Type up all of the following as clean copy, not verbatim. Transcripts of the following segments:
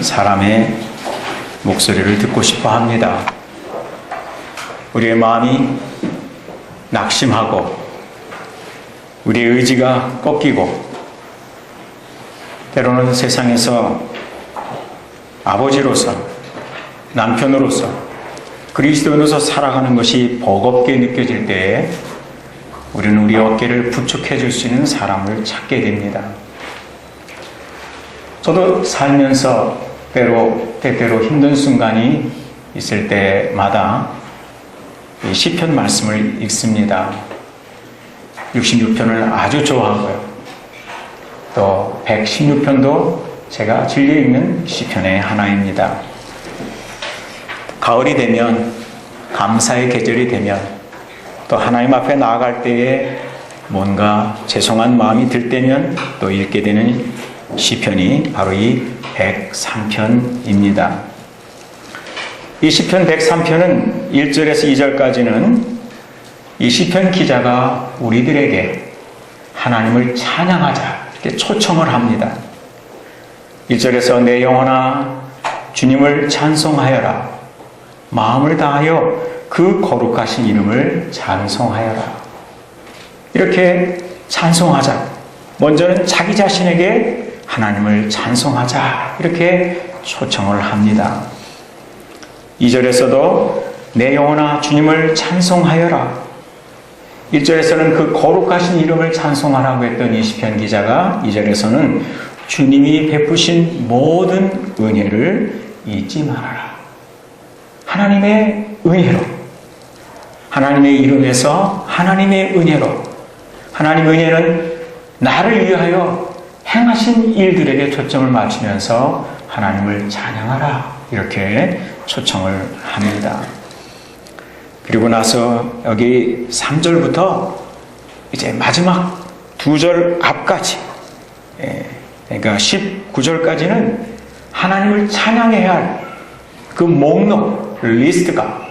사람의 목소리를 듣고 싶어 합니다. 우리의 마음이 낙심하고 우리의 의지가 꺾이고 때로는 세상에서 아버지로서 남편으로서 그리스도인으로서 살아가는 것이 버겁게 느껴질 때에 우리는 우리 어깨를 부축해 줄 수 있는 사람을 찾게 됩니다. 저도 살면서 때때로 힘든 순간이 있을 때마다 이 시편 말씀을 읽습니다. 66편을 아주 좋아하고요. 또 116편도 제가 즐겨 읽는 시편의 하나입니다. 가을이 되면, 감사의 계절이 되면, 또 하나님 앞에 나아갈 때에 뭔가 죄송한 마음이 들 때면 또 읽게 되는 시편이 바로 이 103편입니다. 이 시편 103편은 1절에서 2절까지는 이 시편 기자가 우리들에게 하나님을 찬양하자 이렇게 초청을 합니다. 1절에서 내 영혼아 주님을 찬송하여라. 마음을 다하여 그 거룩하신 이름을 찬송하여라. 이렇게 찬송하자. 먼저는 자기 자신에게 하나님을 찬송하자 이렇게 초청을 합니다. 2절에서도 내 영혼아 주님을 찬송하여라. 1절에서는 그 거룩하신 이름을 찬송하라고 했던 이 시편 기자가 2절에서는 주님이 베푸신 모든 은혜를 잊지 말아라. 하나님의 은혜로, 하나님의 이름에서 하나님의 은혜로, 하나님의 은혜는 나를 위하여 행하신 일들에게 초점을 맞추면서 하나님을 찬양하라 이렇게 초청을 합니다. 그리고 나서 여기 3절부터 이제 마지막 2절 앞까지, 그러니까 19절까지는 하나님을 찬양해야 할 그 목록, 리스트가,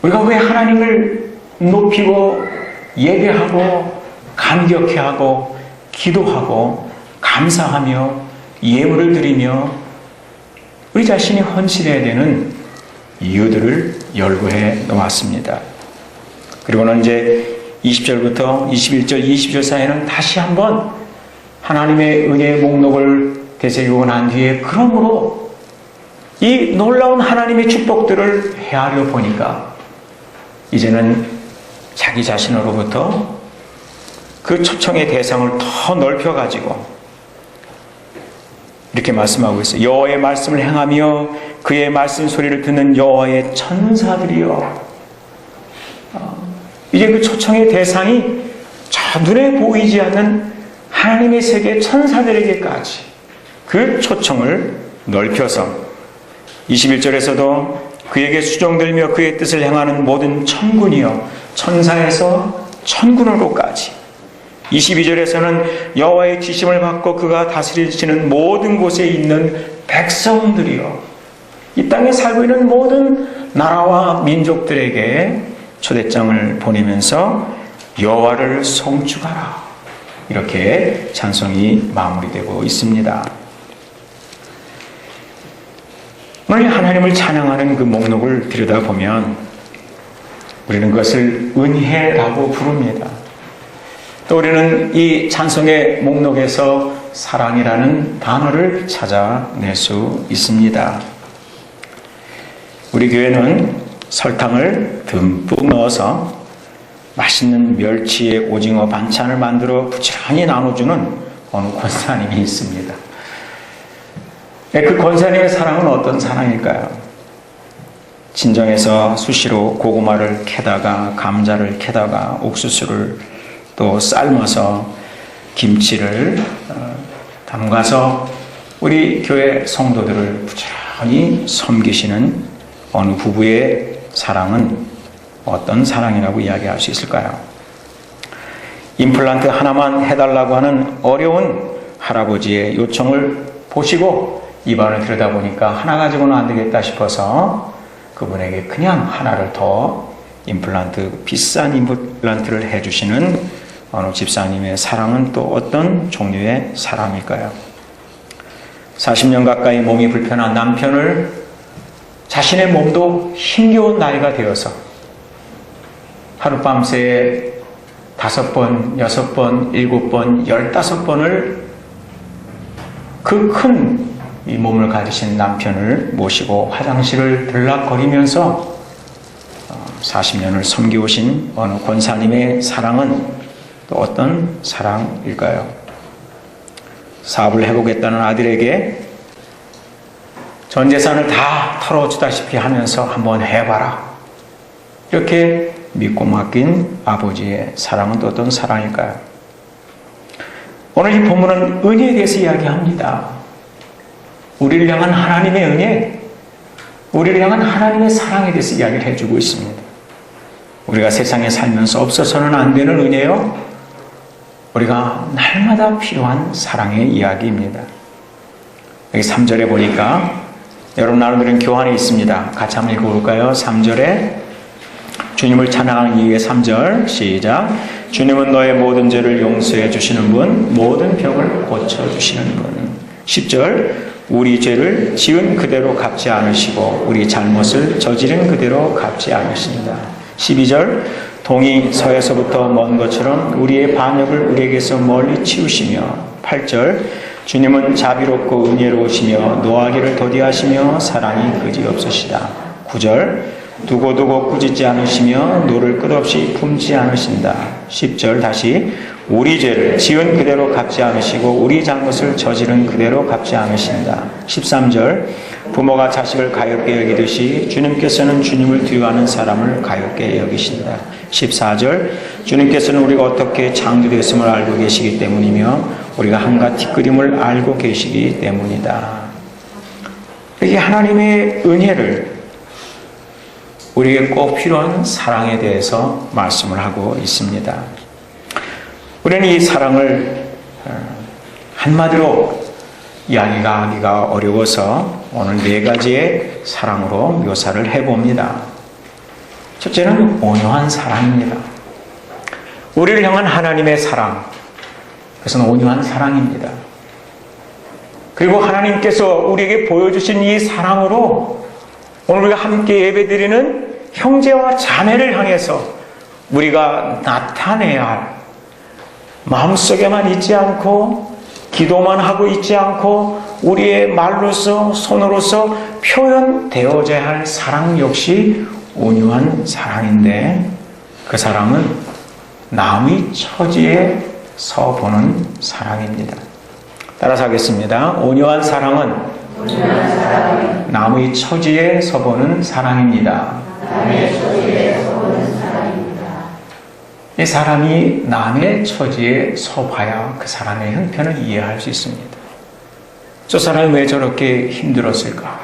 우리가 왜 하나님을 높이고 예배하고 감격해하고 기도하고 감사하며 예물을 드리며 우리 자신이 헌신해야 되는 이유들을 열거해 놓았습니다. 그리고는 이제 20절부터 21절, 22절 사이에는 다시 한번 하나님의 은혜의 목록을 되새기고 난 뒤에 그러므로 이 놀라운 하나님의 축복들을 헤아려 보니까 이제는 자기 자신으로부터 그 초청의 대상을 더 넓혀가지고 이렇게 말씀하고 있어요. 여호와의 말씀을 행하며 그의 말씀 소리를 듣는 여호와의 천사들이여. 이제 그 초청의 대상이 저 눈에 보이지 않는 하나님의 세계 천사들에게까지 그 초청을 넓혀서 21절에서도 그에게 수종들며 그의 뜻을 행하는 모든 천군이여, 천사에서 천군으로까지. 22절에서는 여호와의 지심을 받고 그가 다스리시는 모든 곳에 있는 백성들이여, 이 땅에 살고 있는 모든 나라와 민족들에게 초대장을 보내면서 여호와를 송축하라 이렇게 찬송이 마무리되고 있습니다. 만약 하나님을 찬양하는 그 목록을 들여다보면 우리는 그것을 은혜라고 부릅니다. 또 우리는 이 찬송의 목록에서 사랑이라는 단어를 찾아낼 수 있습니다. 우리 교회는 설탕을 듬뿍 넣어서 맛있는 멸치에 오징어 반찬을 만들어 부지런히 나눠주는 어느 권사님이 있습니다. 그 권사님의 사랑은 어떤 사랑일까요? 친정에서 수시로 고구마를 캐다가 감자를 캐다가 옥수수를 또 삶아서 김치를 담가서 우리 교회 성도들을 부지런히 섬기시는 어느 부부의 사랑은 어떤 사랑이라고 이야기할 수 있을까요? 임플란트 하나만 해달라고 하는 어려운 할아버지의 요청을 보시고 입안을 들여다보니까 하나 가지고는 안 되겠다 싶어서 그분에게 그냥 하나를 더 비싼 임플란트를 해주시는 어느 집사님의 사랑은 또 어떤 종류의 사랑일까요? 40년 가까이 몸이 불편한 남편을 자신의 몸도 힘겨운 나이가 되어서 하룻밤새 5번, 6번, 7번, 15번을 그 큰 이 몸을 가지신 남편을 모시고 화장실을 들락거리면서 40년을 섬겨오신 어느 권사님의 사랑은 또 어떤 사랑일까요? 사업을 해보겠다는 아들에게 전 재산을 다 털어주다시피 하면서 한번 해봐라. 이렇게 믿고 맡긴 아버지의 사랑은 또 어떤 사랑일까요? 오늘 이 본문은 은혜에 대해서 이야기합니다. 우리를 향한 하나님의 은혜, 우리를 향한 하나님의 사랑에 대해서 이야기를 해주고 있습니다. 우리가 세상에 살면서 없어서는 안 되는 은혜요, 우리가 날마다 필요한 사랑의 이야기입니다. 여기 3절에 보니까 여러분 나름대로 교환이 있습니다. 같이 한번 읽어볼까요? 3절에 주님을 찬양하는 이유의 3절 시작. 주님은 너의 모든 죄를 용서해 주시는 분, 모든 병을 고쳐주시는 분. 10절 우리 죄를 지은 그대로 갚지 않으시고 우리 잘못을 저지른 그대로 갚지 않으신다. 12절 동이 서에서부터 먼 것처럼 우리의 반역을 우리에게서 멀리 치우시며. 8절 주님은 자비롭고 은혜로우시며 노하기를 더디하시며 사랑이 그지없으시다. 9절 두고두고 꾸짖지 않으시며 노를 끝없이 품지 않으신다. 10절 다시 우리 죄를 지은 그대로 갚지 않으시고 우리 잘못을 저지른 그대로 갚지 않으신다. 13절 부모가 자식을 가엾게 여기듯이 주님께서는 주님을 두려워하는 사람을 가엾게 여기신다. 14절 주님께서는 우리가 어떻게 창조되었음을 알고 계시기 때문이며 우리가 한갓 뒷그림을 알고 계시기 때문이다. 이게 하나님의 은혜를, 우리에게 꼭 필요한 사랑에 대해서 말씀을 하고 있습니다. 우리는 이 사랑을 한마디로 이야기하기가 어려워서 오늘 4가지의 사랑으로 묘사를 해봅니다. 첫째는 온유한 사랑입니다. 우리를 향한 하나님의 사랑, 그것은 온유한 사랑입니다. 그리고 하나님께서 우리에게 보여주신 이 사랑으로 오늘 우리가 함께 예배드리는 형제와 자매를 향해서 우리가 나타내야 할, 마음속에만 있지 않고 기도만 하고 있지 않고 우리의 말로서 손으로서 표현되어져야 할 사랑 역시 온유한 사랑인데, 그 사랑은 남의 처지에서 보는 사랑입니다. 따라서 하겠습니다. 온유한 사랑은 남의 처지에서 보는 사랑입니다. 이 사람이 남의 처지에 서봐야 그 사람의 형편을 이해할 수 있습니다. 저 사람이 왜 저렇게 힘들었을까?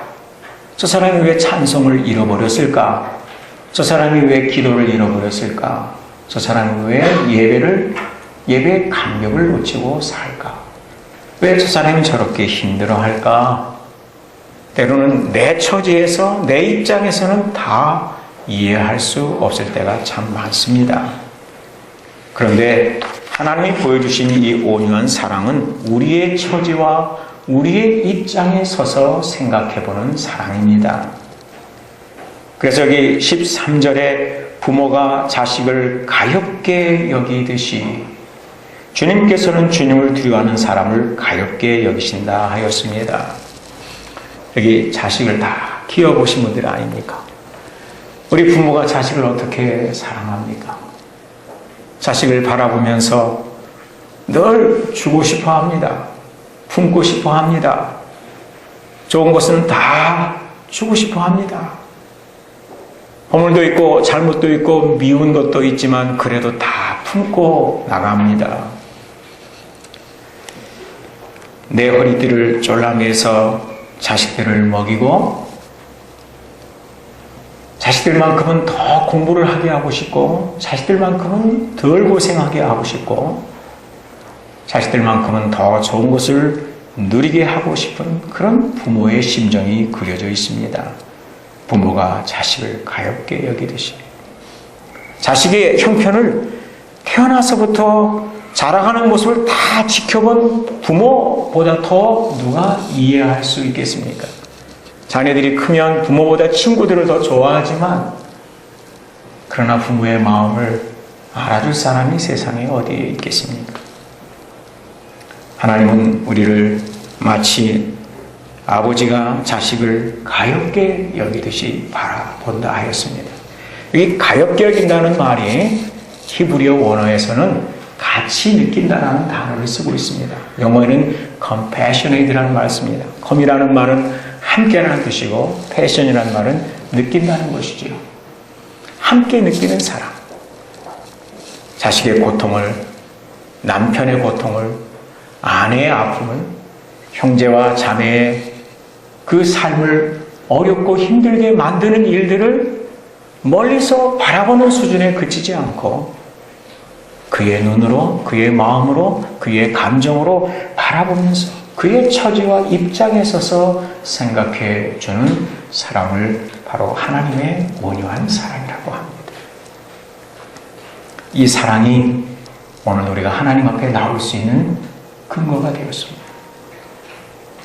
저 사람이 왜 찬송을 잃어버렸을까? 저 사람이 왜 기도를 잃어버렸을까? 저 사람이 왜 예배의 감격을 놓치고 살까? 왜 저 사람이 저렇게 힘들어할까? 때로는 내 처지에서, 내 입장에서는 다 이해할 수 없을 때가 참 많습니다. 그런데 하나님이 보여주신 이 온유한 사랑은 우리의 처지와 우리의 입장에 서서 생각해보는 사랑입니다. 그래서 여기 13절에 부모가 자식을 가엾게 여기듯이 주님께서는 주님을 두려워하는 사람을 가엾게 여기신다 하였습니다. 여기 자식을 다 키워보신 분들 아닙니까? 우리 부모가 자식을 어떻게 사랑합니까? 자식을 바라보면서 늘 주고 싶어 합니다. 품고 싶어 합니다. 좋은 것은 다 주고 싶어 합니다. 허물도 있고 잘못도 있고 미운 것도 있지만 그래도 다 품고 나갑니다. 내 허리띠를 졸라매서 자식들을 먹이고 자식들만큼은 더 공부를 하게 하고 싶고 자식들만큼은 덜 고생하게 하고 싶고 자식들만큼은 더 좋은 것을 누리게 하고 싶은 그런 부모의 심정이 그려져 있습니다. 부모가 자식을 가엾게 여기듯이 자식의 형편을 태어나서부터 자라가는 모습을 다 지켜본 부모보다 더 누가 이해할 수 있겠습니까? 자녀들이 크면 부모보다 친구들을 더 좋아하지만 그러나 부모의 마음을 알아줄 사람이 세상에 어디에 있겠습니까? 하나님은 우리를 마치 아버지가 자식을 가엾게 여기듯이 바라본다 하였습니다. 이 가엾게 여긴다는 말이 히브리어 원어에서는 같이 느낀다라는 단어를 쓰고 있습니다. 영어에는 compassionate라는 말을 씁니다. com이라는 말은 함께라는 뜻이고 passion이라는 말은 느낀다는 것이지요. 함께 느끼는 사랑. 자식의 고통을, 남편의 고통을, 아내의 아픔을, 형제와 자매의 그 삶을 어렵고 힘들게 만드는 일들을 멀리서 바라보는 수준에 그치지 않고 그의 눈으로, 그의 마음으로, 그의 감정으로 바라보면서 그의 처지와 입장에 서서 생각해 주는 사랑을 바로 하나님의 온유한 사랑이라고 합니다. 이 사랑이 오늘 우리가 하나님 앞에 나올 수 있는 근거가 되었습니다.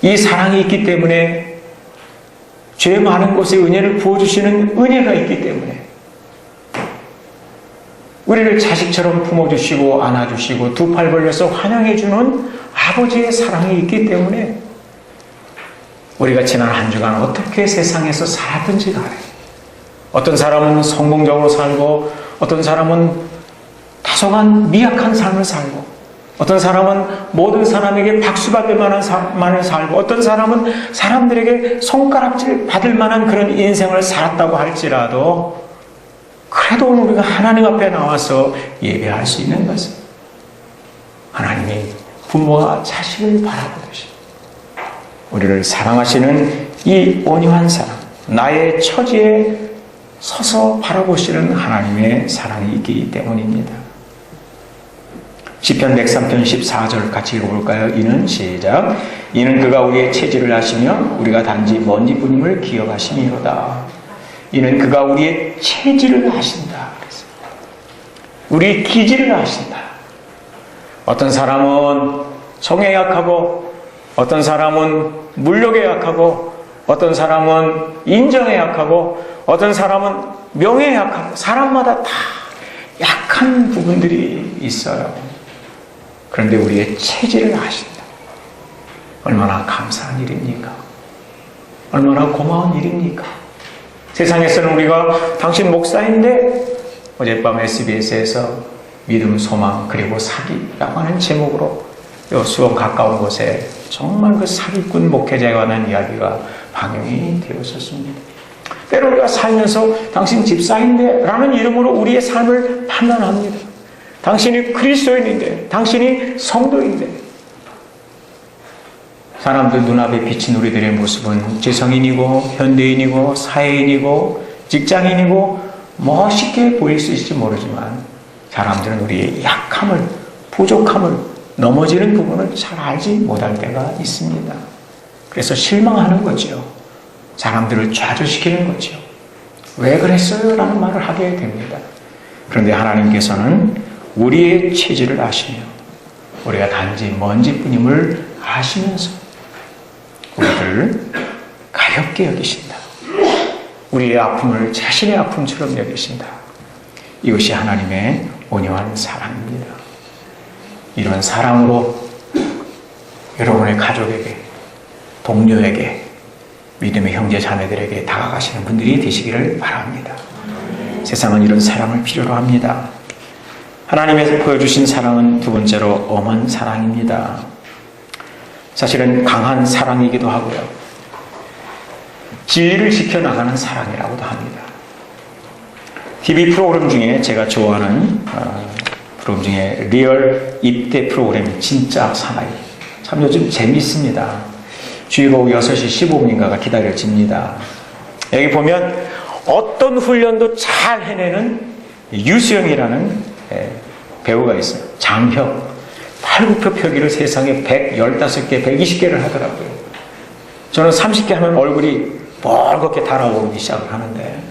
이 사랑이 있기 때문에 죄 많은 곳에 은혜를 부어주시는 은혜가 있기 때문에 우리를 자식처럼 품어주시고 안아주시고 두 팔 벌려서 환영해주는 아버지의 사랑이 있기 때문에 우리가 지난 한 주간 어떻게 세상에서 살았든지 간에 어떤 사람은 성공적으로 살고 어떤 사람은 다소간 미약한 삶을 살고 어떤 사람은 모든 사람에게 박수받을 만한 삶을 살고 어떤 사람은 사람들에게 손가락질 받을 만한 그런 인생을 살았다고 할지라도 그래도 오늘 우리가 하나님 앞에 나와서 예배할 수 있는 것은 하나님이 부모와 자식을 바라보듯이 우리를 사랑하시는 이 온유한 사랑, 나의 처지에 서서 바라보시는 하나님의 사랑이 있기 때문입니다. 시편 103편 14절 같이 읽어볼까요? 이는 시작. 이는 그가 우리의 체질을 아시며 우리가 단지 먼지뿐임을 기억하심이로다. 이는 그가 우리의 체질을 아신다. 우리의 기질을 아신다. 어떤 사람은 성에 약하고 어떤 사람은 물욕에 약하고 어떤 사람은 인정에 약하고 어떤 사람은 명예에 약하고 사람마다 다 약한 부분들이 있어요. 그런데 우리의 체질을 아신다. 얼마나 감사한 일입니까? 얼마나 고마운 일입니까? 세상에서는 우리가 당신 목사인데 어젯밤 SBS에서 믿음, 소망, 그리고 사기라고 하는 제목으로 수원 가까운 곳에 정말 그 사기꾼 목회자에 관한 이야기가 방영이 되었었습니다. 때로 우리가 살면서 당신 집사인데 라는 이름으로 우리의 삶을 판단합니다. 당신이 그리스도인인데, 당신이 성도인데. 사람들 눈앞에 비친 우리들의 모습은 지성인이고 현대인이고 사회인이고 직장인이고 멋있게 보일 수 있을지 모르지만 사람들은 우리의 약함을, 부족함을, 넘어지는 부분을 잘 알지 못할 때가 있습니다. 그래서 실망하는 거죠. 사람들을 좌절시키는 거죠. 왜 그랬어요? 라는 말을 하게 됩니다. 그런데 하나님께서는 우리의 체질을 아시며 우리가 단지 먼지뿐임을 아시면서 우리를 가볍게 여기신다. 우리의 아픔을 자신의 아픔처럼 여기신다. 이것이 하나님의 온유한 사랑입니다. 이런 사랑으로 여러분의 가족에게, 동료에게, 믿음의 형제 자매들에게 다가가시는 분들이 되시기를 바랍니다. 세상은 이런 사랑을 필요로 합니다. 하나님께서 보여주신 사랑은 두 번째로 엄한 사랑입니다. 사실은 강한 사랑이기도 하고요. 진리를 지켜나가는 사랑이라고도 합니다. TV 프로그램 중에 제가 좋아하는 프로그램 중에 리얼 입대 프로그램 진짜 사나이. 참 요즘 재미있습니다. 주일 오후 6시 15분인가가 기다려집니다. 여기 보면 어떤 훈련도 잘 해내는 유수영이라는 배우가 있어요. 장혁. 팔굽혀 펴기를 세상에 115개, 120개를 하더라고요. 저는 30개 하면 얼굴이 벌겋게 달아오르기 시작을 하는데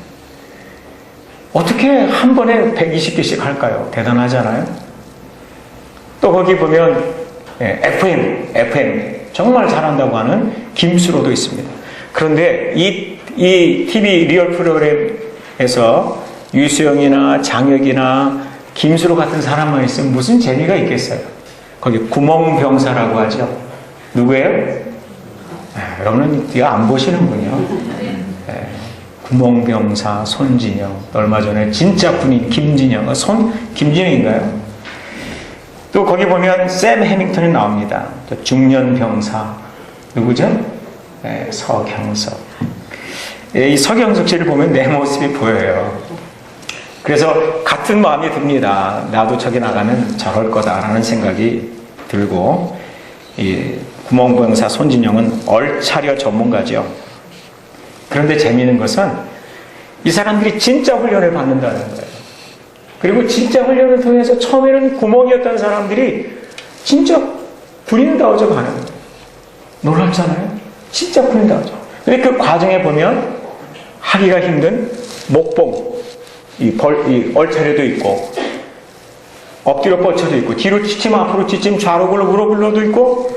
어떻게 한 번에 120개씩 할까요? 대단하잖아요. 또 거기 보면 FM 정말 잘한다고 하는 김수로도 있습니다. 그런데 이 TV 리얼 프로그램에서 유수영이나 장혁이나 김수로 같은 사람만 있으면 무슨 재미가 있겠어요? 거기 구멍병사라고 하죠. 누구예요? 여러분은 이거 안 보시는군요. 구멍병사 손진영, 얼마 전에 진짜 군인 김진영, 김진영인가요? 또 거기 보면 샘 해밍턴이 나옵니다. 또 중년병사 누구죠? 서경석. 이 서경석 씨를 보면 내 모습이 보여요. 그래서 같은 마음이 듭니다. 나도 저기 나가면 저럴 거다라는 생각이 들고, 이 구멍병사 손진영은 얼차려 전문가죠. 그런데 재미있는 것은 이 사람들이 진짜 훈련을 받는다는 거예요. 그리고 진짜 훈련을 통해서 처음에는 구멍이었던 사람들이 진짜 군인다워져 가는 거예요. 놀랍잖아요. 진짜 군인다워져. 근데 그 과정에 보면 하기가 힘든 목봉, 이 얼차려도 있고, 엎드려 뻗쳐도 있고, 뒤로 치침, 앞으로 치침, 좌로 굴러, 우로 굴러도 있고,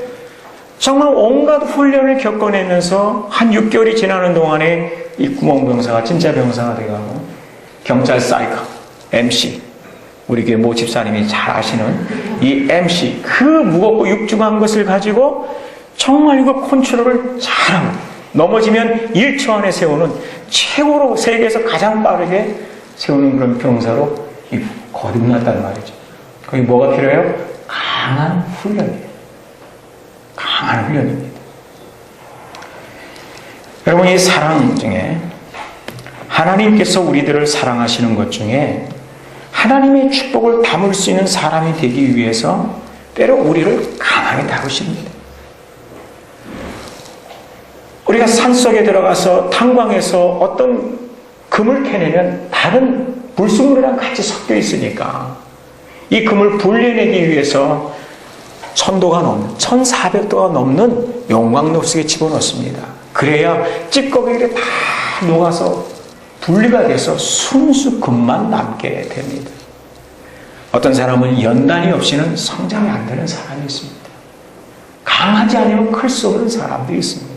정말 온갖 훈련을 겪어내면서 한 6개월이 지나는 동안에 이 구멍병사가 진짜 병사가 돼가고, 경찰 사이커, MC, 우리 교회 모 집사님이 잘 아시는 이 MC, 그 무겁고 육중한 것을 가지고 정말 이거 컨트롤을 잘하고, 넘어지면 1초 안에 세우는, 최고로 세계에서 가장 빠르게 세우는 그런 병사로 거듭났단 말이죠. 거기 뭐가 필요해요? 강한 훈련이에요. 강한 훈련입니다. 여러분, 이 사랑 중에 하나님께서 우리들을 사랑하시는 것 중에 하나님의 축복을 담을 수 있는 사람이 되기 위해서 때로 우리를 강하게 다루십니다. 우리가 산속에 들어가서 탄광에서 어떤 금을 캐내면 다른 불순물이랑 같이 섞여 있으니까 이 금을 분리해내기 위해서 1000도가 넘는, 1400도가 넘는 용광로 속에 집어넣습니다. 그래야 찌꺼기들이 다 녹아서 분리가 돼서 순수 금만 남게 됩니다. 어떤 사람은 연단이 없이는 성장이 안 되는 사람이 있습니다. 강하지 않으면 클 수 없는 사람도 있습니다.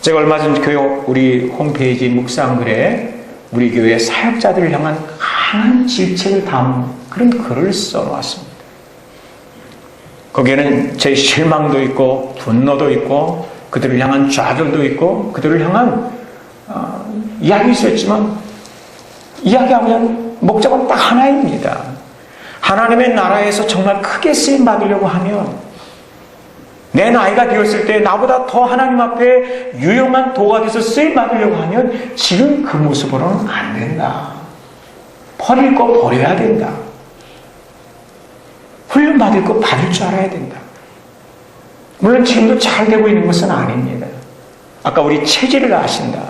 제가 얼마 전 교회 우리 홈페이지 묵상글에 우리 교회 사역자들을 향한 강한 질책을 담은 그런 글을 써놓았습니다. 거기에는 제 실망도 있고 분노도 있고 그들을 향한 좌절도 있고 그들을 향한 이야기 있었지만 이야기하면 목적은 딱 하나입니다. 하나님의 나라에서 정말 크게 쓰임 받으려고 하면 내 나이가 되었을 때 나보다 더 하나님 앞에 유용한 도가 돼서 쓰임 받으려고 하면 지금 그 모습으로는 안 된다. 버릴 거 버려야 된다. 훈련 받을 거 받을 줄 알아야 된다. 물론 지금도 잘 되고 있는 것은 아닙니다. 아까 우리 체질을 아신다.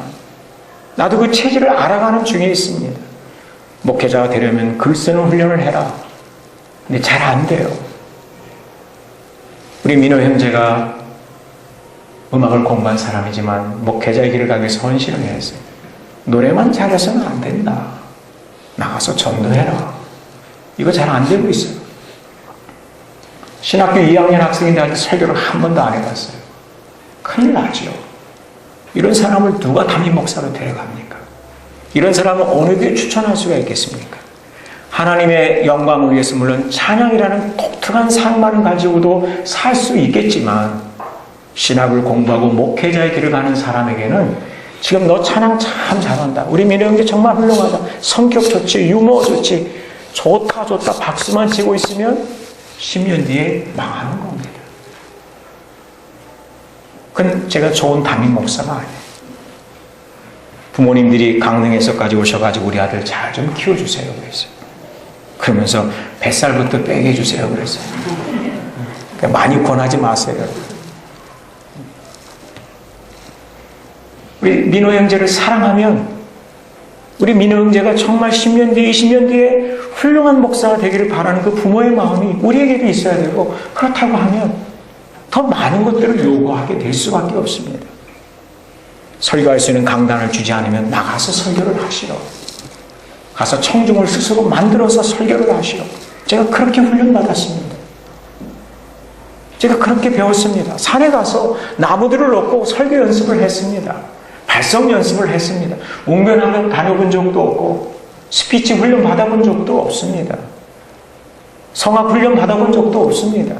나도 그 체질을 알아가는 중에 있습니다. 목회자가 되려면 글 쓰는 훈련을 해라. 근데 잘 안 돼요. 우리 민호 형제가 음악을 공부한 사람이지만 목회자의 길을 가기 위해서 헌신을 했어요. 노래만 잘해서는 안 된다. 나가서 전도해라. 이거 잘 안 되고 있어요. 신학교 2학년 학생인데 설교를 한 번도 안 해봤어요. 큰일 나죠. 이런 사람을 누가 담임 목사로 데려갑니까? 이런 사람을 어느 교회에 추천할 수가 있겠습니까? 하나님의 영광을 위해서 물론 찬양이라는 독특한 상만을 가지고도 살 수 있겠지만 신학을 공부하고 목회자의 길을 가는 사람에게는 지금 너 찬양 참 잘한다. 우리 민호 형제 정말 훌륭하다. 성격 좋지, 유머 좋지. 좋다 박수만 치고 있으면 10년 뒤에 망하는 겁니다. 그건 제가 좋은 담임 목사가 아니에요. 부모님들이 강릉에서까지 오셔가지고 우리 아들 잘 좀 키워주세요 그랬어요. 그러면서 뱃살부터 빼게 해주세요 그랬어요. 그러니까 많이 권하지 마세요. 우리 민호 형제를 사랑하면 우리 민호 형제가 정말 10년 뒤에 20년 뒤에 훌륭한 목사가 되기를 바라는 그 부모의 마음이 우리에게도 있어야 되고 그렇다고 하면 더 많은 것들을 요구하게 될 수밖에 없습니다. 설교할 수 있는 강단을 주지 않으면 나가서 설교를 하시오. 가서 청중을 스스로 만들어서 설교를 하시오. 제가 그렇게 훈련받았습니다. 제가 그렇게 배웠습니다. 산에 가서 나무들을 놓고 설교 연습을 했습니다. 발성 연습을 했습니다. 웅변학원 다녀본 적도 없고 스피치 훈련 받아본 적도 없습니다. 성악 훈련 받아본 적도 없습니다.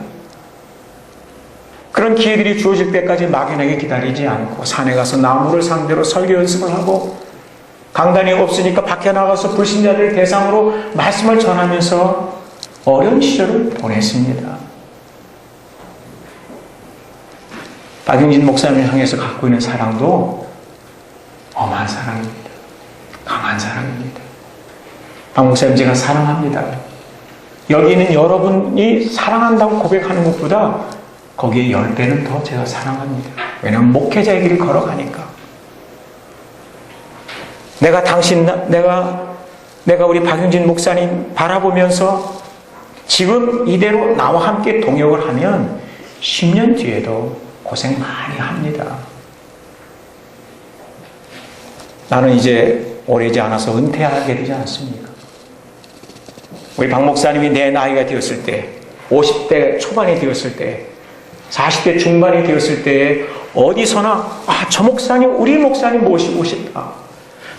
그런 기회들이 주어질 때까지 막연하게 기다리지 않고 산에 가서 나무를 상대로 설교 연습을 하고, 강단이 없으니까 밖에 나가서 불신자들 대상으로 말씀을 전하면서 어려운 시절을 보냈습니다. 박용진 목사님을 향해서 갖고 있는 사랑도 엄한 사랑입니다. 강한 사랑입니다. 박 목사님 제가 사랑합니다. 여기 있는 여러분이 사랑한다고 고백하는 것보다 거기에 10배는 더 제가 사랑합니다. 왜냐하면 목회자의 길을 걸어가니까. 내가 우리 박용진 목사님 바라보면서 지금 이대로 나와 함께 동역을 하면 10년 뒤에도 고생 많이 합니다. 나는 이제 오래지 않아서 은퇴하게 되지 않습니까? 우리 박 목사님이 내 나이가 되었을 때, 50대 초반이 되었을 때, 40대 중반이 되었을 때 어디서나 저 목사님, 우리 목사님 모시고 싶다.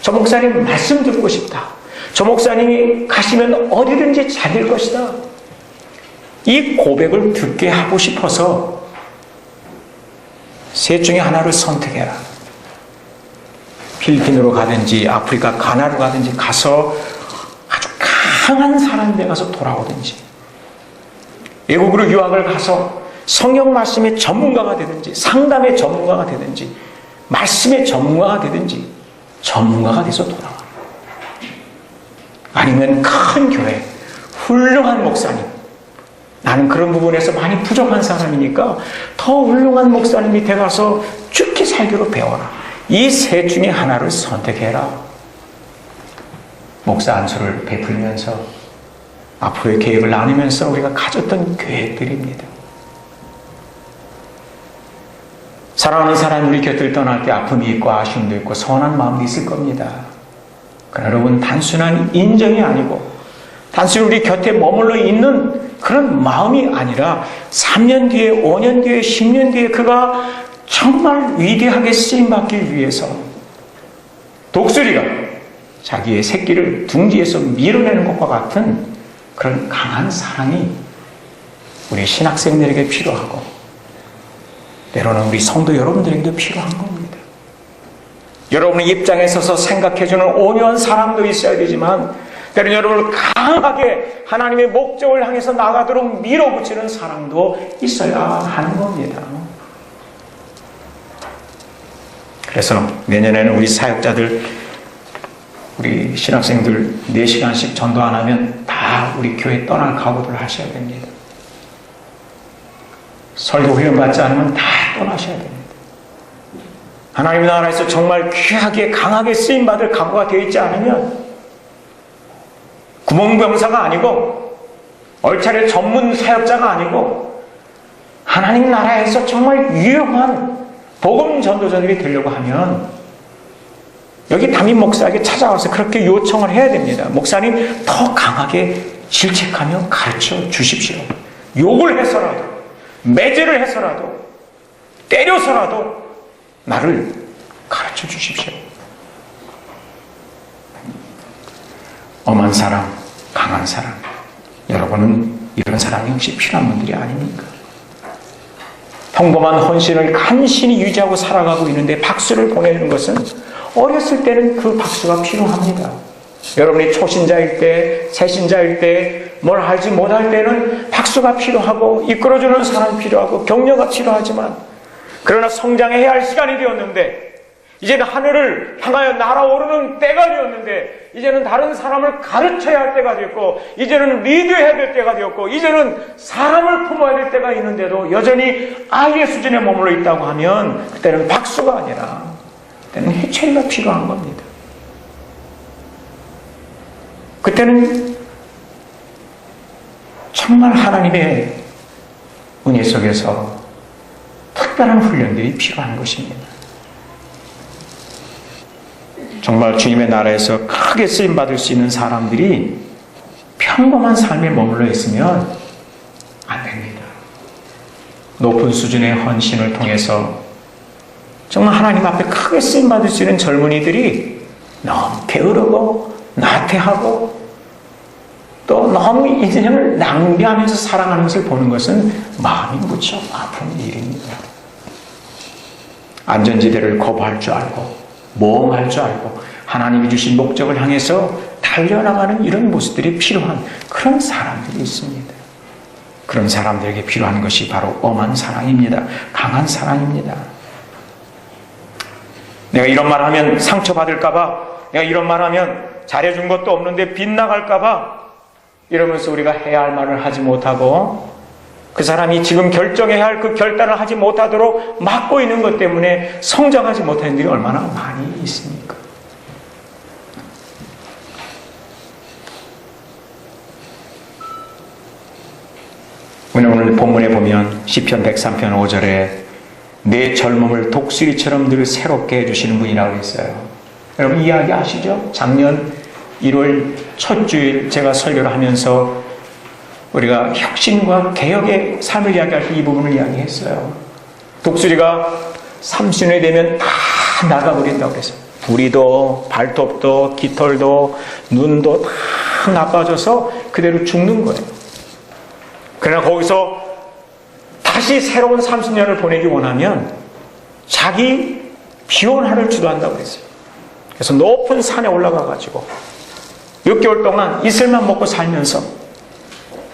저 목사님 말씀 듣고 싶다. 저 목사님이 가시면 어디든지 잘 될 것이다. 이 고백을 듣게 하고 싶어서 셋 중에 하나를 선택해라. 필리핀으로 가든지 아프리카 가나로 가든지 가서 아주 강한 사람이 돼 가서 돌아오든지, 외국으로 유학을 가서 성경 말씀의 전문가가 되든지, 상담의 전문가가 되든지, 말씀의 전문가가 되든지, 전문가가 돼서 돌아와. 아니면 큰 교회, 훌륭한 목사님, 나는 그런 부분에서 많이 부족한 사람이니까 더 훌륭한 목사님 밑에 가서 죽기 살기로 배워라. 이 셋 중에 하나를 선택해라. 목사 안수를 베풀면서 앞으로의 계획을 나누면서 우리가 가졌던 계획들입니다. 사랑하는 사람이 우리 곁을 떠날 때 아픔이 있고 아쉬움도 있고 서운한 마음도 있을 겁니다. 그러나 여러분, 단순한 인정이 아니고 단순히 우리 곁에 머물러 있는 그런 마음이 아니라 3년 뒤에, 5년 뒤에, 10년 뒤에 그가 정말 위대하게 쓰임받기 위해서 독수리가 자기의 새끼를 둥지에서 밀어내는 것과 같은 그런 강한 사랑이 우리 신학생들에게 필요하고, 때로는 우리 성도 여러분들에게도 필요한 겁니다. 여러분의 입장에 서서 생각해주는 온유한 사랑도 있어야 되지만, 때로는 여러분을 강하게 하나님의 목적을 향해서 나가도록 밀어붙이는 사랑도 있어야 하는 겁니다. 그래서 내년에는 우리 사역자들, 우리 신학생들 4시간씩 전도 안 하면 다 우리 교회 떠날 각오를 하셔야 됩니다. 설교 훈련 받지 않으면 다 떠나셔야 됩니다. 하나님 나라에서 정말 귀하게 강하게 쓰임받을 각오가 되어 있지 않으면 구멍병사가 아니고 얼차례 전문 사역자가 아니고 하나님 나라에서 정말 유용한 복음 전도자들이 되려고 하면 여기 담임 목사에게 찾아와서 그렇게 요청을 해야 됩니다. 목사님, 더 강하게 질책하며 가르쳐 주십시오. 욕을 해서라도, 매질을 해서라도, 때려서라도 나를 가르쳐 주십시오. 엄한 사랑, 강한 사랑. 여러분은 이런 사랑이 혹시 필요한 분들이 아닙니까? 평범한 헌신을 간신히 유지하고 살아가고 있는데 박수를 보내주는 것은 어렸을 때는 그 박수가 필요합니다. 여러분이 초신자일 때, 새신자일 때, 뭘 알지 못할 때는 박수가 필요하고 이끌어주는 사람이 필요하고 격려가 필요하지만, 그러나 성장해야 할 시간이 되었는데, 이제는 하늘을 향하여 날아오르는 때가 되었는데, 이제는 다른 사람을 가르쳐야 할 때가 되었고, 이제는 리드해야 될 때가 되었고, 이제는 사람을 품어야 될 때가 있는데도 여전히 아이의 수준에 머물러 있다고 하면 그때는 박수가 아니라 그때는 해체가 필요한 겁니다. 그때는 정말 하나님의 은혜 속에서 특별한 훈련들이 필요한 것입니다. 정말 주님의 나라에서 크게 쓰임받을 수 있는 사람들이 평범한 삶에 머물러 있으면 안 됩니다. 높은 수준의 헌신을 통해서 정말 하나님 앞에 크게 쓰임받을 수 있는 젊은이들이 너무 게으르고 나태하고 또 너무 인생을 낭비하면서 살아가는 것을 보는 것은 마음이 무척 아픈 일입니다. 안전지대를 거부할 줄 알고 모험할 줄 알고 하나님이 주신 목적을 향해서 달려나가는 이런 모습들이 필요한 그런 사람들이 있습니다. 그런 사람들에게 필요한 것이 바로 엄한 사랑입니다. 강한 사랑입니다. 내가 이런 말 하면 상처받을까봐, 내가 이런 말 하면 잘해준 것도 없는데 빗나갈까봐 이러면서 우리가 해야 할 말을 하지 못하고 그 사람이 지금 결정해야 할 그 결단을 하지 못하도록 막고 있는 것 때문에 성장하지 못하는 일이 얼마나 많이 있습니까? 오늘 본문에 보면 시편 103편 5절에 내 젊음을 독수리처럼 늘 새롭게 해주시는 분이라고 했어요. 여러분 이야기 아시죠? 작년 1월 첫 주일 제가 설교를 하면서 우리가 혁신과 개혁의 삶을 이야기할 때 이 부분을 이야기했어요. 독수리가 30년이 되면 다 나가버린다고 그랬어요. 부리도 발톱도 깃털도 눈도 다 나빠져서 그대로 죽는 거예요. 그러나 거기서 다시 새로운 30년을 보내기 원하면 자기 비원하를 주도한다고 그랬어요. 그래서 높은 산에 올라가가지고 6개월 동안 이슬만 먹고 살면서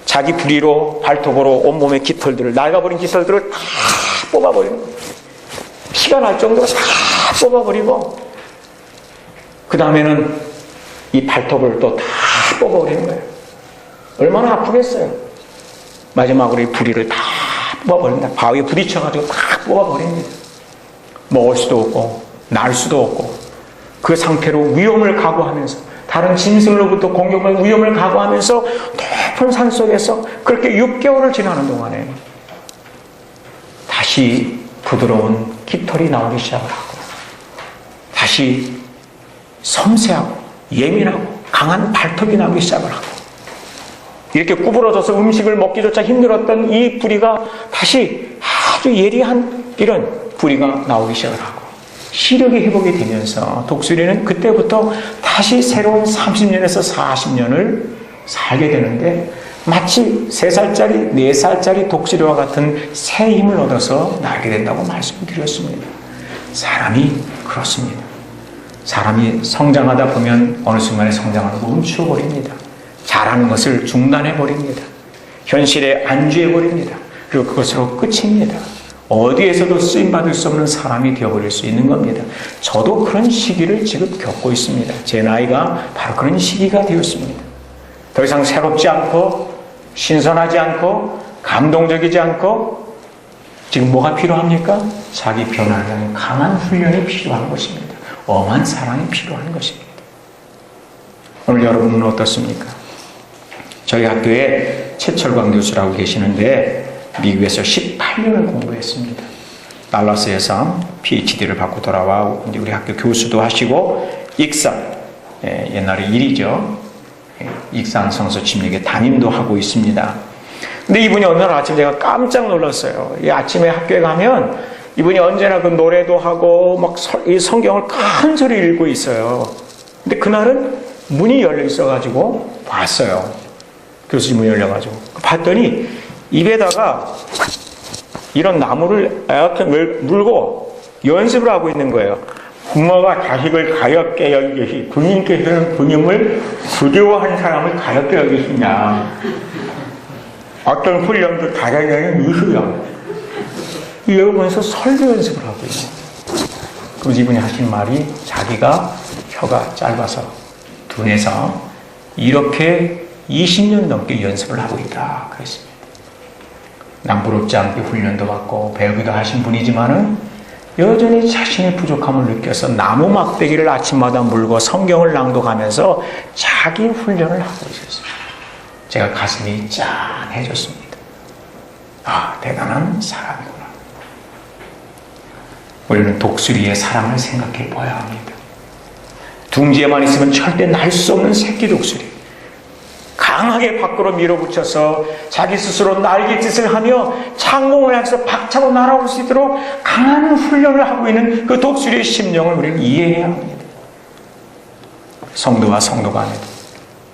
자기 부리로 발톱으로 온몸의 깃털들을 낡아버린 깃털들을 다 뽑아버리는 거예요. 피가 날 정도로 다 뽑아버리고 그 다음에는 이 발톱을 또 다 뽑아버리는 거예요. 얼마나 아프겠어요. 마지막으로 이 부리를 다 뽑아버린다. 바위에 부딪혀가지고 다 뽑아버립니다. 먹을 수도 없고 날 수도 없고 그 상태로 위험을 각오하면서 다른 짐승으로부터 공격할 위험을 각오하면서 높은 산속에서 그렇게 6개월을 지나는 동안에 다시 부드러운 깃털이 나오기 시작을 하고 다시 섬세하고 예민하고 강한 발톱이 나오기 시작을 하고 이렇게 구부러져서 음식을 먹기조차 힘들었던 이 부리가 다시 아주 예리한 이런 부리가 나오기 시작을 하고 시력이 회복이 되면서 독수리는 그때부터 다시 새로운 30년에서 40년을 살게 되는데 마치 3살짜리, 4살짜리 독수리와 같은 새 힘을 얻어서 날게 된다고 말씀드렸습니다. 사람이 그렇습니다. 사람이 성장하다 보면 어느 순간에 성장하는 거 멈추어버립니다. 잘하는 것을 중단해버립니다. 현실에 안주해버립니다. 그리고 그것으로 끝입니다. 어디에서도 쓰임받을 수 없는 사람이 되어버릴 수 있는 겁니다. 저도 그런 시기를 지금 겪고 있습니다. 제 나이가 바로 그런 시기가 되었습니다. 더 이상 새롭지 않고 신선하지 않고 감동적이지 않고 지금 뭐가 필요합니까? 자기 변화를 위한 강한 훈련이 필요한 것입니다. 엄한 사랑이 필요한 것입니다. 오늘 여러분은 어떻습니까? 저희 학교에 최철광 교수라고 계시는데 미국에서 18년을 공부했습니다. 달라스에서 PhD를 받고 돌아와 우리 학교 교수도 하시고 익산, 옛날에 일이죠. 익산 성서 침례교 담임도 하고 있습니다. 근데 이분이 어느 날 아침 제가 깜짝 놀랐어요. 이 아침에 학교에 가면 이분이 언제나 그 노래도 하고 막 이 성경을 큰 소리 읽고 있어요. 근데 그날은 문이 열려 있어가지고 봤어요. 교수님 문이 열려가지고 봤더니 입에다가 이런 나무를 이렇게 물고 연습을 하고 있는 거예요. 부모가 자식을 가엾게 여기듯이 주님께서는 주님을 두려워하는 사람을 가엾게 여기시냐. 어떤 훈련도 잘하려는 이수요. 이러면서 설교 연습을 하고 있어요. 그래서 이분이 하신 말이 자기가 혀가 짧아서 둔해서 이렇게 20년 넘게 연습을 하고 있다 그랬습니다. 남부럽지 않게 훈련도 받고 배우기도 하신 분이지만은 여전히 자신의 부족함을 느껴서 나무 막대기를 아침마다 물고 성경을 낭독하면서 자기 훈련을 하고 있었습니다. 제가 가슴이 짠해졌습니다. 아, 대단한 사람이구나. 우리는 독수리의 사랑을 생각해 봐야 합니다. 둥지에만 있으면 절대 날 수 없는 새끼 독수리. 강한 강하게 밖으로 밀어붙여서 자기 스스로 날갯짓을 하며 창공을 향해서 박차고 날아올 수 있도록 강한 훈련을 하고 있는 그 독수리의 심령을 우리는 이해해야 합니다. 성도와 성도 간에도,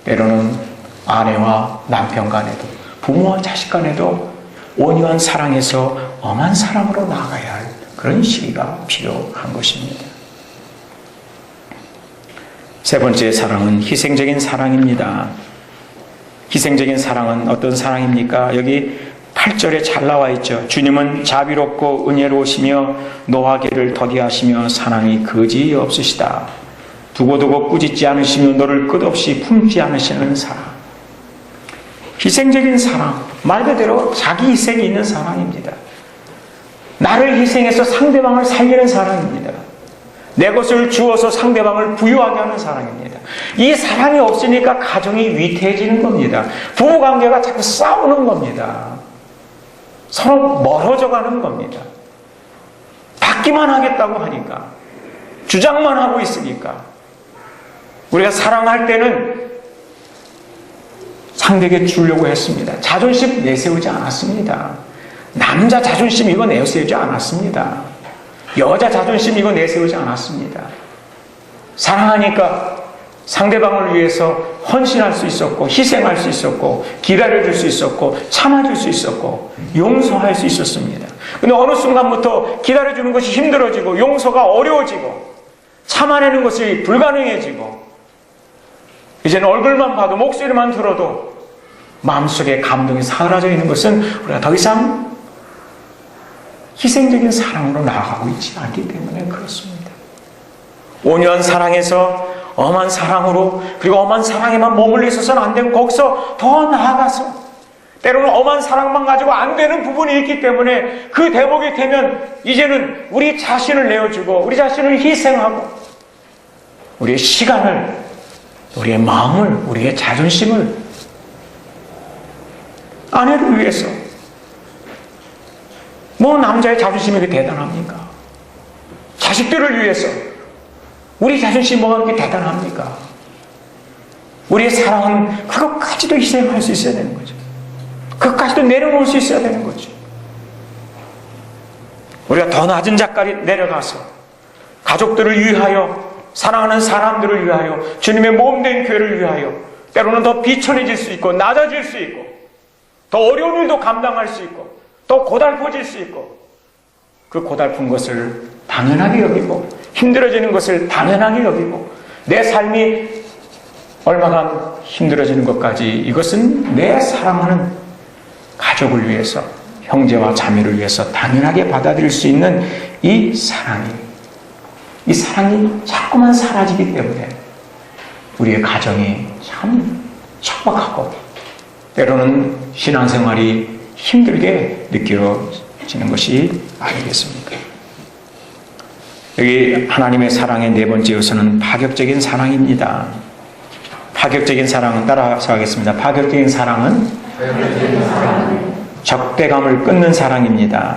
때로는 아내와 남편 간에도, 부모와 자식 간에도 온유한 사랑에서 엄한 사랑으로 나아가야 할 그런 시기가 필요한 것입니다. 세 번째 사랑은 희생적인 사랑입니다. 희생적인 사랑은 어떤 사랑입니까? 여기 8절에 잘 나와 있죠. 주님은 자비롭고 은혜로우시며 노하기를 더디하시며 사랑이 거지 없으시다. 두고두고 꾸짖지 않으시며 너를 끝없이 품지 않으시는 사랑. 희생적인 사랑, 말 그대로 자기 희생이 있는 사랑입니다. 나를 희생해서 상대방을 살리는 사랑입니다. 내 것을 주어서 상대방을 부유하게 하는 사랑입니다. 이 사랑이 없으니까 가정이 위태해지는 겁니다. 부부관계가 자꾸 싸우는 겁니다. 서로 멀어져 가는 겁니다. 받기만 하겠다고 하니까, 주장만 하고 있으니까. 우리가 사랑할 때는 상대에게 주려고 했습니다. 자존심 내세우지 않았습니다. 남자 자존심 이거 내세우지 않았습니다. 여자 자존심 이거 내세우지 않았습니다. 사랑하니까 상대방을 위해서 헌신할 수 있었고, 희생할 수 있었고, 기다려줄 수 있었고, 참아줄 수 있었고, 용서할 수 있었습니다. 근데 어느 순간부터 기다려주는 것이 힘들어지고, 용서가 어려워지고, 참아내는 것이 불가능해지고, 이제는 얼굴만 봐도, 목소리만 들어도 마음속에 감동이 사라져 있는 것은 우리가 더 이상 희생적인 사랑으로 나아가고 있지 않기 때문에 그렇습니다. 온유한 사랑에서 엄한 사랑으로, 그리고 엄한 사랑에만 머물러 있어서는 안 되고, 거기서 더 나아가서 때로는 엄한 사랑만 가지고 안 되는 부분이 있기 때문에 그 대목이 되면 이제는 우리 자신을 내어주고, 우리 자신을 희생하고, 우리의 시간을, 우리의 마음을, 우리의 자존심을 아내를 위해서, 뭐 남자의 자존심이 그렇게 대단합니까? 자식들을 위해서 우리 자존심이 뭐가 그렇게 대단합니까? 우리의 사랑은 그것까지도 희생할 수 있어야 되는 거죠. 그것까지도 내려놓을 수 있어야 되는 거죠. 우리가 더 낮은 자까지 내려가서 가족들을 위하여, 사랑하는 사람들을 위하여, 주님의 몸된 교회를 위하여 때로는 더 비천해질 수 있고, 낮아질 수 있고, 더 어려운 일도 감당할 수 있고, 또 고달퍼질 수 있고, 그 고달픈 것을 당연하게 여기고, 힘들어지는 것을 당연하게 여기고, 내 삶이 얼마간 힘들어지는 것까지, 이것은 내 사랑하는 가족을 위해서, 형제와 자매를 위해서 당연하게 받아들일 수 있는 이 사랑이 자꾸만 사라지기 때문에 우리의 가정이 참 척박하고, 때로는 신앙생활이 힘들게 느껴지는 것이 아니겠습니까? 여기 하나님의 사랑의 네 번째 요소는 파격적인 사랑입니다. 파격적인 사랑은, 따라서 하겠습니다. 파격적인 사랑은 적대감을 끊는 사랑입니다.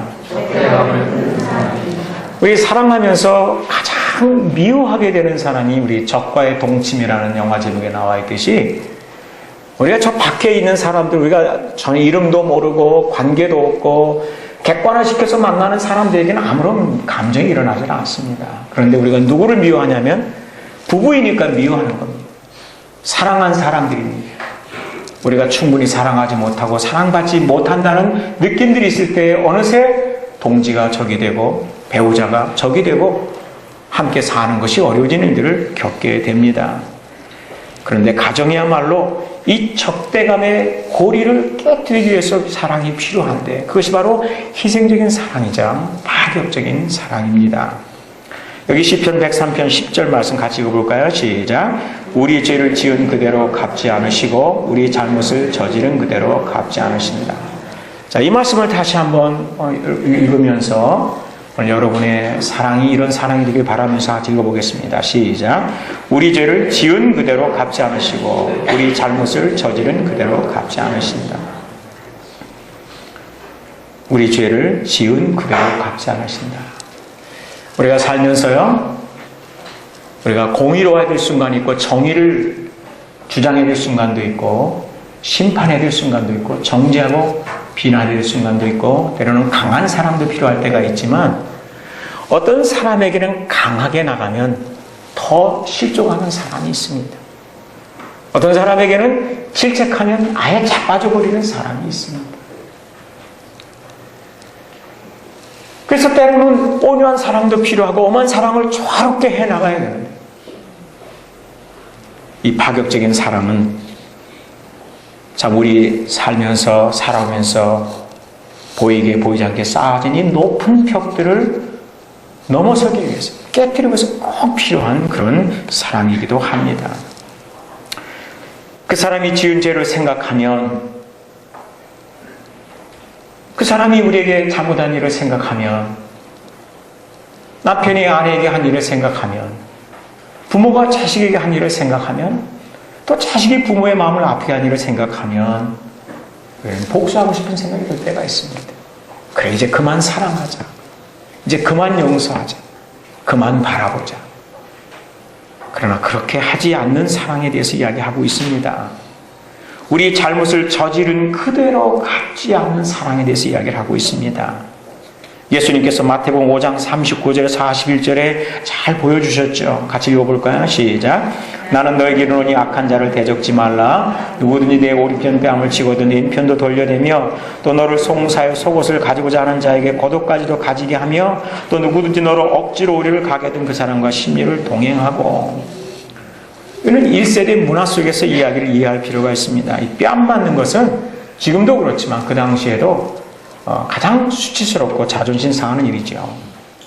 우리 사랑하면서 가장 미워하게 되는 사람이 우리 적과의 동침이라는 영화 제목에 나와 있듯이, 우리가 저 밖에 있는 사람들, 우리가 전혀 이름도 모르고 관계도 없고 객관화시켜서 만나는 사람들에게는 아무런 감정이 일어나지 않습니다. 그런데 우리가 누구를 미워하냐면 부부이니까 미워하는 겁니다. 사랑한 사람들입니다. 우리가 충분히 사랑하지 못하고 사랑받지 못한다는 느낌들이 있을 때 어느새 동지가 적이 되고 배우자가 적이 되고 함께 사는 것이 어려워지는 일을 겪게 됩니다. 그런데 가정이야말로 이 적대감의 고리를 깨뜨리기 위해서 사랑이 필요한데, 그것이 바로 희생적인 사랑이자 파격적인 사랑입니다. 여기 시편 103편 10절 말씀 같이 읽어볼까요? 시작. 우리 죄를 지은 그대로 갚지 않으시고 우리 잘못을 저지른 그대로 갚지 않으십니다. 자, 이 말씀을 다시 한번 읽으면서 오늘 여러분의 사랑이 이런 사랑이 되길 바라면서 같이 읽어보겠습니다. 시작. 우리 죄를 지은 그대로 갚지 않으시고 우리 잘못을 저지른 그대로 갚지 않으십니다. 우리 죄를 지은 그대로 갚지 않으신다. 우리가 살면서요, 우리가 공의로워야 될 순간이 있고 정의를 주장해야 될 순간도 있고 심판해야 될 순간도 있고 정죄하고 비난해야 될 순간도 있고 때로는 강한 사람도 필요할 때가 있지만 어떤 사람에게는 강하게 나가면 더 실족하는 사람이 있습니다. 어떤 사람에게는 질책하면 아예 자빠져버리는 사람이 있습니다. 그래서 때로는 온유한 사랑도 필요하고 엄한 사랑을 조화롭게 해나가야 되는데 이 파격적인 사랑은 참 우리 살면서 살아오면서 보이게 보이지 않게 쌓아진 이 높은 벽들을 넘어서기 위해서 깨뜨리기 위해서 꼭 필요한 그런 사랑이기도 합니다. 그 사람이 지은 죄를 생각하면 그 사람이 우리에게 잘못한 일을 생각하면 남편이 아내에게 한 일을 생각하면 부모가 자식에게 한 일을 생각하면 또 자식이 부모의 마음을 아프게 한 일을 생각하면 복수하고 싶은 생각이 들 때가 있습니다. 그래 이제 그만 사랑하자. 이제 그만 용서하자. 그만 바라보자. 그러나 그렇게 하지 않는 사랑에 대해서 이야기하고 있습니다. 우리 잘못을 저지른 그대로 갚지 않는 사랑에 대해서 이야기를 하고 있습니다. 예수님께서 마태복음 5장 39절에 41절에 잘 보여주셨죠. 같이 읽어볼까요? 시작. 나는 너에게 이르노니 악한 자를 대적지 말라. 누구든지 내 오른편 뺨을 치거든 내 왼편도 돌려대며 또 너를 송사하여 속옷을 가지고자 하는 자에게 겉옷까지도 가지게 하며 또 누구든지 너를 억지로 우리를 가게 하던 그 사람과 심리를 동행하고. 이는 1세대 문화 속에서 이야기를 이해할 필요가 있습니다. 이 뺨 맞는 것은 지금도 그렇지만 그 당시에도 가장 수치스럽고 자존심 상하는 일이죠.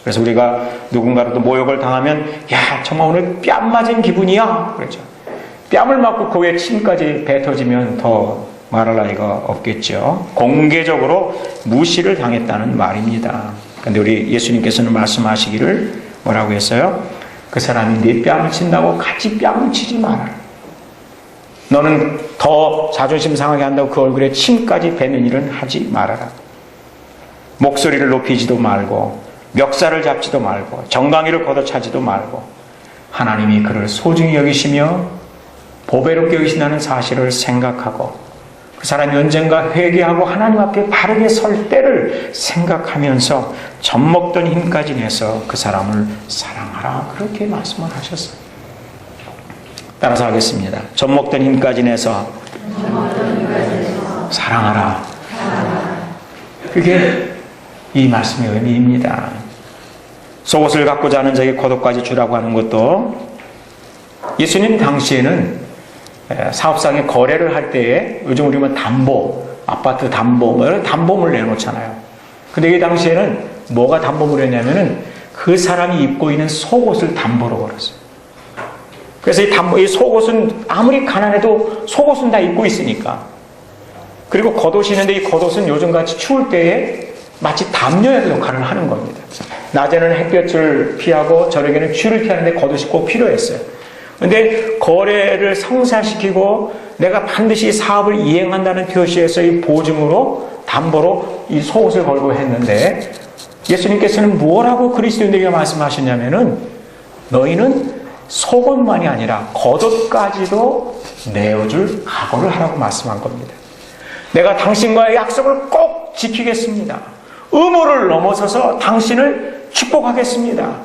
그래서 우리가 누군가로도 모욕을 당하면 야 정말 오늘 뺨 맞은 기분이야 그렇죠. 뺨을 맞고 그 위에 침까지 뱉어지면 더 말할 나위가 없겠죠. 공개적으로 무시를 당했다는 말입니다. 그런데 우리 예수님께서는 말씀하시기를 뭐라고 했어요? 그 사람이 네 뺨을 친다고 같이 뺨을 치지 마라. 너는 더 자존심 상하게 한다고 그 얼굴에 침까지 뱉는 일은 하지 말아라. 목소리를 높이지도 말고 멱살을 잡지도 말고 정강이를 걷어차지도 말고 하나님이 그를 소중히 여기시며 보배롭게 여기신다는 사실을 생각하고 그 사람이 언젠가 회개하고 하나님 앞에 바르게 설 때를 생각하면서 젖먹던 힘까지 내서 그 사람을 사랑하라 그렇게 말씀을 하셨어요. 따라서 하겠습니다. 젖먹던 힘까지 내서 사랑하라. 그게 이 말씀의 의미입니다. 속옷을 갖고자 하는 자에게 겉옷까지 주라고 하는 것도 예수님 당시에는 사업상의 거래를 할 때에 요즘 우리 뭐 담보, 아파트 담보, 뭐 이런 담보물을 내놓잖아요. 근데 이 당시에는 뭐가 담보물이었냐면은 그 사람이 입고 있는 속옷을 담보로 걸었어요. 그래서 이 속옷은 아무리 가난해도 속옷은 다 입고 있으니까. 그리고 겉옷이 있는데 이 겉옷은 요즘같이 추울 때에 마치 담요의 역할을 하는 겁니다. 낮에는 햇볕을 피하고 저녁에는 추위를 피하는데 겉옷이 꼭 필요했어요. 그런데 거래를 성사시키고 내가 반드시 사업을 이행한다는 표시에서 이 보증으로 담보로 이 속옷을 걸고 했는데 예수님께서는 뭐라고 그리스도인들에게 말씀하셨냐면은 너희는 속옷만이 아니라 겉옷까지도 내어줄 각오를 하라고 말씀한 겁니다. 내가 당신과의 약속을 꼭 지키겠습니다. 의무를 넘어서서 당신을 축복하겠습니다.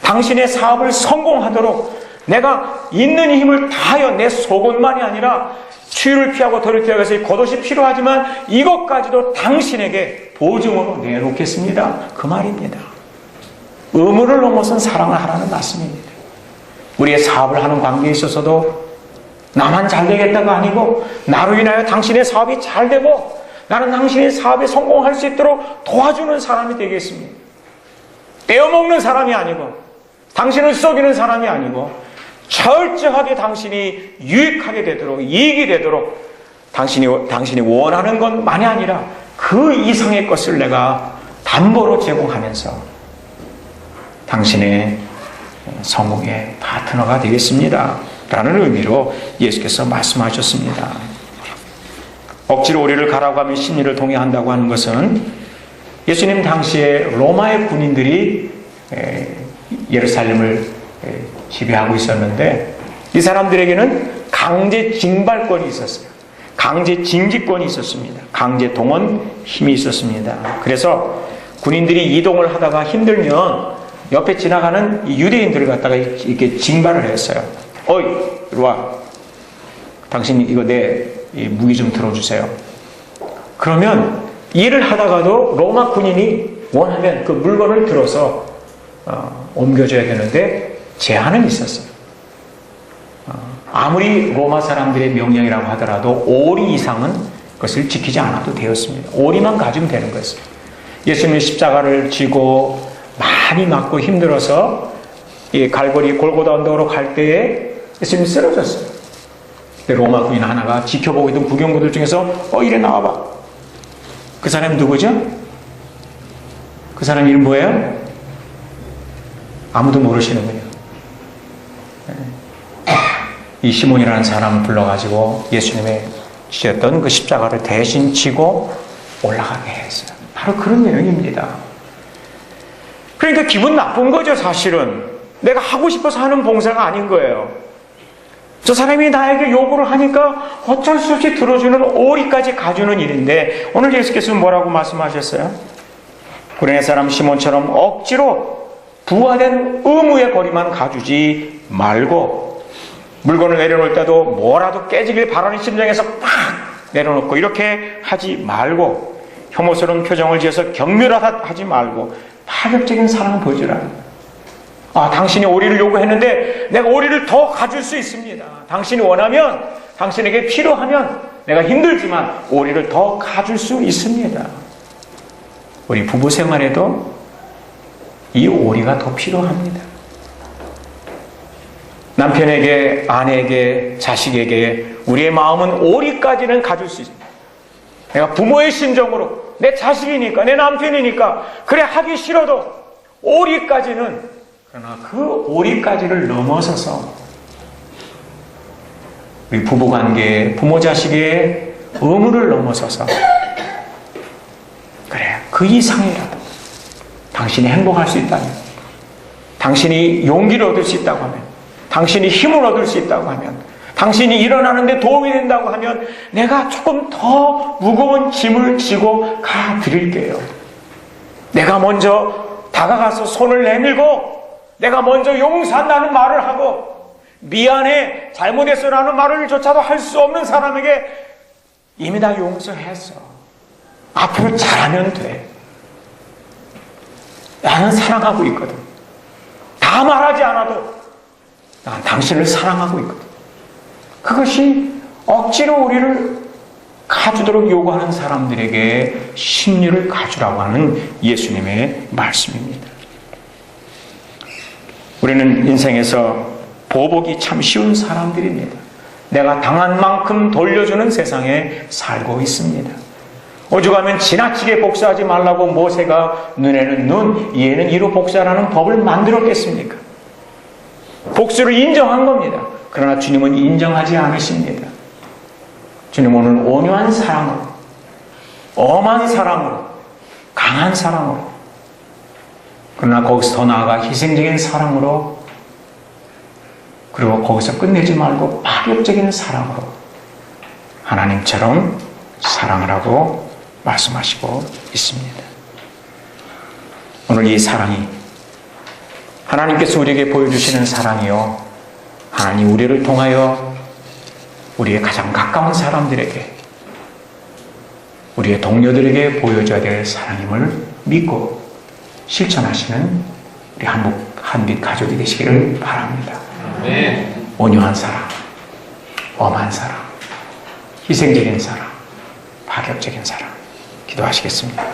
당신의 사업을 성공하도록 내가 있는 힘을 다하여 내 속옷만이 아니라 추위를 피하고 더를 피하기 위해서 겉옷이 필요하지만 이것까지도 당신에게 보증으로 내놓겠습니다. 그 말입니다. 의무를 넘어선 사랑을 하라는 말씀입니다. 우리의 사업을 하는 관계에 있어서도 나만 잘 되겠다가 아니고 나로 인하여 당신의 사업이 잘 되고 나는 당신의 사업에 성공할 수 있도록 도와주는 사람이 되겠습니다. 떼어먹는 사람이 아니고 당신을 썩이는 사람이 아니고 철저하게 당신이 유익하게 되도록 이익이 되도록 당신이 원하는 것만이 아니라 그 이상의 것을 내가 담보로 제공하면서 당신의 성공의 파트너가 되겠습니다. 라는 의미로 예수께서 말씀하셨습니다. 억지로 우리를 가라고 하면 심리를 동의한다고 하는 것은 예수님 당시에 로마의 군인들이 예루살렘을 지배하고 있었는데 이 사람들에게는 강제 징발권이 있었어요. 강제 징집권이 있었습니다. 강제 동원 힘이 있었습니다. 그래서 군인들이 이동을 하다가 힘들면 옆에 지나가는 유대인들을 갖다가 이렇게 징발을 했어요. 어이, 이리 와. 당신 이거 내 무기 좀 들어주세요. 그러면 일을 하다가도 로마 군인이 원하면 그 물건을 들어서 옮겨줘야 되는데 제한은 있었어요. 아무리 로마 사람들의 명령이라고 하더라도 오리 이상은 그것을 지키지 않아도 되었습니다. 오리만 가지면 되는 거였어요. 예수님이 십자가를 지고 많이 맞고 힘들어서 이 갈보리 골고다 언덕으로 갈 때에 예수님이 쓰러졌어요. 로마 군인 하나가 지켜보고 있던 구경꾼들 중에서 이래 나와봐. 그 사람이 누구죠? 그 사람 이름 뭐예요? 아무도 모르시는군요. 이 시몬이라는 사람을 불러가지고 예수님의 지셨던 그 십자가를 대신 지고 올라가게 했어요. 바로 그런 내용입니다. 그러니까 기분 나쁜 거죠, 사실은. 내가 하고 싶어서 하는 봉사가 아닌 거예요. 저 사람이 나에게 요구를 하니까 어쩔 수 없이 들어주는 오리까지 가주는 일인데, 오늘 예수께서는 뭐라고 말씀하셨어요? 구레네 사람 시몬처럼 억지로 부과된 의무의 거리만 가주지 말고, 물건을 내려놓을 때도 뭐라도 깨지길 바라는 심정에서 팍 내려놓고 이렇게 하지 말고, 혐오스러운 표정을 지어서 경멸하다 하지 말고 파격적인 사랑을 보여주라. 당신이 오리를 요구했는데 내가 오리를 더 가줄 수 있습니다. 당신이 원하면, 당신에게 필요하면 내가 힘들지만 오리를 더 가줄 수 있습니다. 우리 부부 생활에도 이 오리가 더 필요합니다. 남편에게, 아내에게, 자식에게 우리의 마음은 오리까지는 가질 수 있습니다. 내가 부모의 심정으로 내 자식이니까, 내 남편이니까 그래 하기 싫어도 오리까지는, 그러나 그 오리까지를 넘어서서 우리 부부관계, 부모 자식의 의무를 넘어서서 그래 그 이상이라도 당신이 행복할 수 있다면, 당신이 용기를 얻을 수 있다고 하면, 당신이 힘을 얻을 수 있다고 하면, 당신이 일어나는데 도움이 된다고 하면 내가 조금 더 무거운 짐을 지고 가드릴게요. 내가 먼저 다가가서 손을 내밀고, 내가 먼저 용서한다는 말을 하고, 미안해, 잘못했어라는 말을 조차도 할 수 없는 사람에게 이미 다 용서했어. 앞으로 잘하면 돼. 나는 사랑하고 있거든. 다 말하지 않아도 난 당신을 사랑하고 있거든. 그것이 억지로 우리를 가주도록 요구하는 사람들에게 신유를 가주라고 하는 예수님의 말씀입니다. 우리는 인생에서 보복이 참 쉬운 사람들입니다. 내가 당한 만큼 돌려주는 세상에 살고 있습니다. 오죽하면 지나치게 복수하지 말라고 모세가 눈에는 눈, 이에는 이로 복수하라는 법을 만들었겠습니까? 복수를 인정한 겁니다. 그러나 주님은 인정하지 않으십니다. 주님은 오늘 온유한 사랑으로, 엄한 사랑으로, 강한 사랑으로, 그러나 거기서 더 나아가 희생적인 사랑으로, 그리고 거기서 끝내지 말고 파격적인 사랑으로 하나님처럼 사랑을 하고 말씀하시고 있습니다. 오늘 이 사랑이, 하나님께서 우리에게 보여주시는 사랑이요, 하나님 우리를 통하여 우리의 가장 가까운 사람들에게, 우리의 동료들에게 보여줘야 될 사랑임을 믿고 실천하시는 우리 한빛 가족이 되시기를 바랍니다. 온유한 사랑, 엄한 사랑, 희생적인 사랑, 파격적인 사랑, 기도하시겠습니다.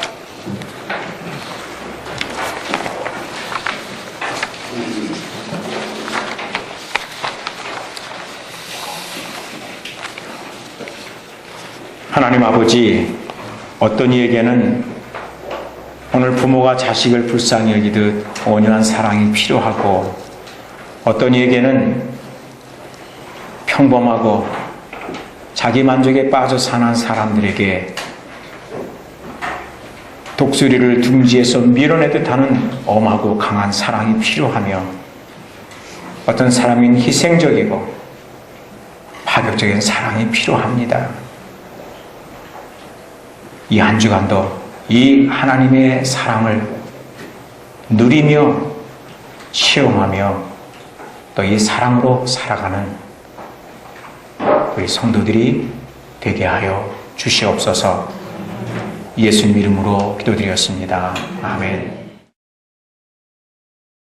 하나님 아버지, 어떤 이에게는 오늘 부모가 자식을 불쌍히 여기듯 온유한 사랑이 필요하고, 어떤 이에게는 평범하고 자기 만족에 빠져 사는 사람들에게 독수리를 둥지에서 밀어내듯 하는 엄하고 강한 사랑이 필요하며, 어떤 사람은 희생적이고 파격적인 사랑이 필요합니다. 이 한 주간도 이 하나님의 사랑을 누리며 체험하며 또 이 사랑으로 살아가는 우리 성도들이 되게 하여 주시옵소서. 예수님 이름으로 기도드렸습니다. 아멘.